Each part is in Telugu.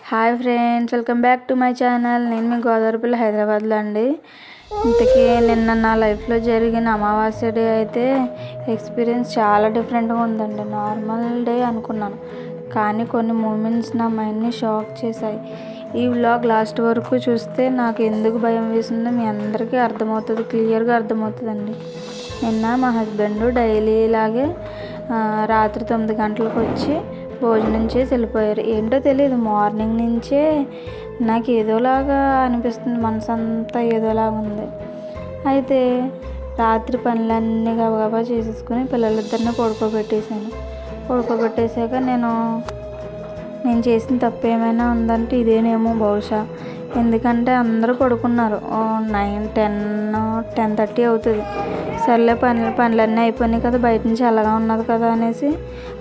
Hi friends, welcome back to my channel. నేను మీ గోదావరిపల్లి హైదరాబాద్లో అండి. ఇంతకీ నిన్న నా లైఫ్లో జరిగిన అమావాస్య డే అయితే ఎక్స్పీరియన్స్ చాలా డిఫరెంట్గా ఉందండి. నార్మల్ డే అనుకున్నాను, కానీ కొన్ని మూమెంట్స్ నా మైండ్ని షాక్ చేశాయి. ఈ వ్లాగ్ లాస్ట్ వరకు చూస్తే నాకు ఎందుకు భయం వేసిందో మీ అందరికీ అర్థమవుతుంది, క్లియర్గా అర్థమవుతుందండి. నిన్న మా హస్బెండ్ డైలీ ఇలాగే రాత్రి 9 గంటలకు వచ్చి భోజనం చేసి వెళ్ళిపోయారు. ఏంటో తెలియదు, మార్నింగ్ నుంచే నాకు ఏదోలాగా అనిపిస్తుంది, మనసు అంతా ఏదోలాగా ఉంది. అయితే రాత్రి పనులన్నీ గబగబా చేసేసుకుని పిల్లలిద్దరిని పడుకోబెట్టేశాక నేను చేసిన తప్పు ఏమైనా ఉందంటే ఇదేనేమో బహుశా. ఎందుకంటే అందరూ పడుకున్నారు, 9, 10, 10:30 అవుతుంది. సర్లే పనులన్నీ అయిపోయినాయి కదా, బయట నుంచి చల్లగా ఉన్నది కదా అనేసి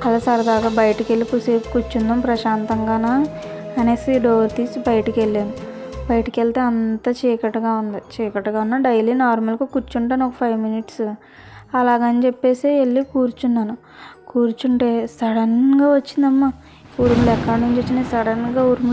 అలా సరదాగా బయటికి వెళ్ళి కొద్దిసేపు కూర్చుందాం ప్రశాంతంగానా అనేసి డోర్ తీసి బయటికి వెళ్ళాను. బయటికి వెళ్తే అంత చీకటిగా ఉన్న డైలీ నార్మల్గా కూర్చుంటాను ఒక 5 minutes అలాగని చెప్పేసి వెళ్ళి కూర్చుంటే సడన్గా వచ్చిందమ్మ ఉరుములు. ఎక్కడి నుంచి వచ్చినాయి సడన్గా ఉరుములు.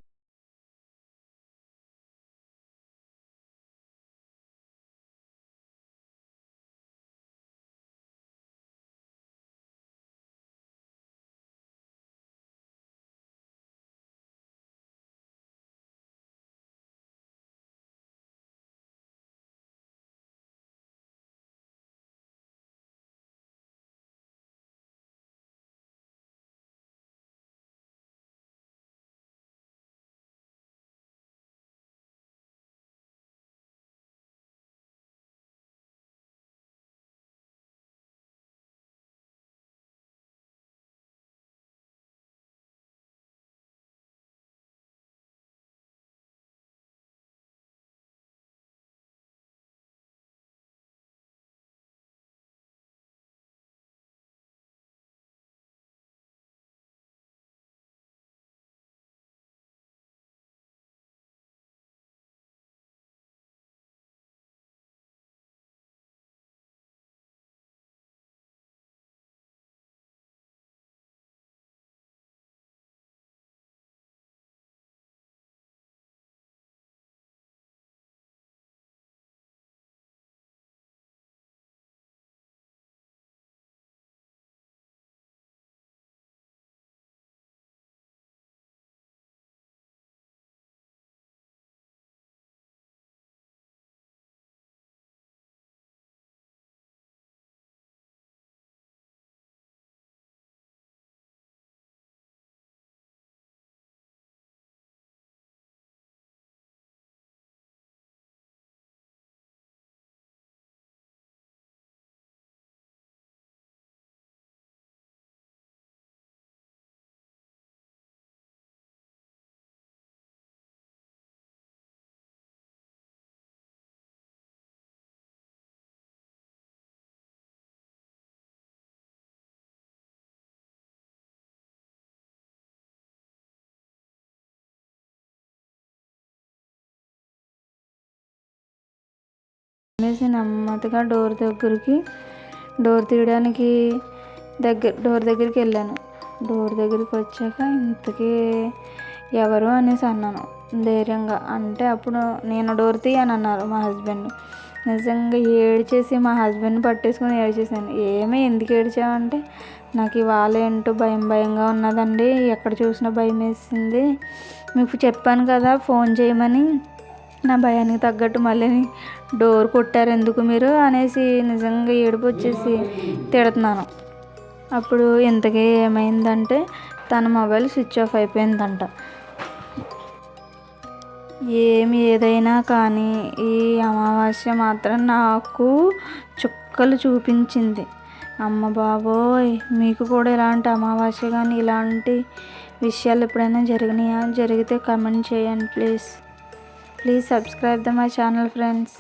నెమ్మదిగా డోర్ తీయడానికి డోర్ దగ్గరికి వెళ్ళాను. డోర్ దగ్గరికి వచ్చాక ఇంతకీ ఎవరు అనేసి అన్నాను ధైర్యంగా. అంటే అప్పుడు నేను డోర్ తీయని అన్నారు మా హస్బెండ్. నిజంగా ఏడ్చేసి మా హస్బెండ్ని పట్టేసుకొని ఏడ్చేసాను. ఎందుకు ఏడ్చావంటే, నాకు ఇవాళ ఏంటో భయంగా ఉన్నదండి, ఎక్కడ చూసినా భయం వేసింది, మీకు చెప్పాను కదా ఫోన్ చేయమని, నా భయానికి తగ్గట్టు మళ్ళీ డోర్ కొట్టారు ఎందుకు మీరు అనేసి నిజంగా ఏడుపు వచ్చేసి తిడుతున్నాను. అప్పుడు ఇంతకీ ఏమైందంటే తన మొబైల్ స్విచ్ ఆఫ్ అయిపోయిందంట. ఏదైనా కానీ ఈ అమావాస్య మాత్రం నాకు చుక్కలు చూపించింది. అమ్మ బాబోయ్, మీకు కూడా ఇలాంటి అమావాస్య కానీ ఇలాంటి విషయాలు ఎప్పుడైనా జరిగితే కామెంట్ చేయండి please. Please subscribe to my channel, friends.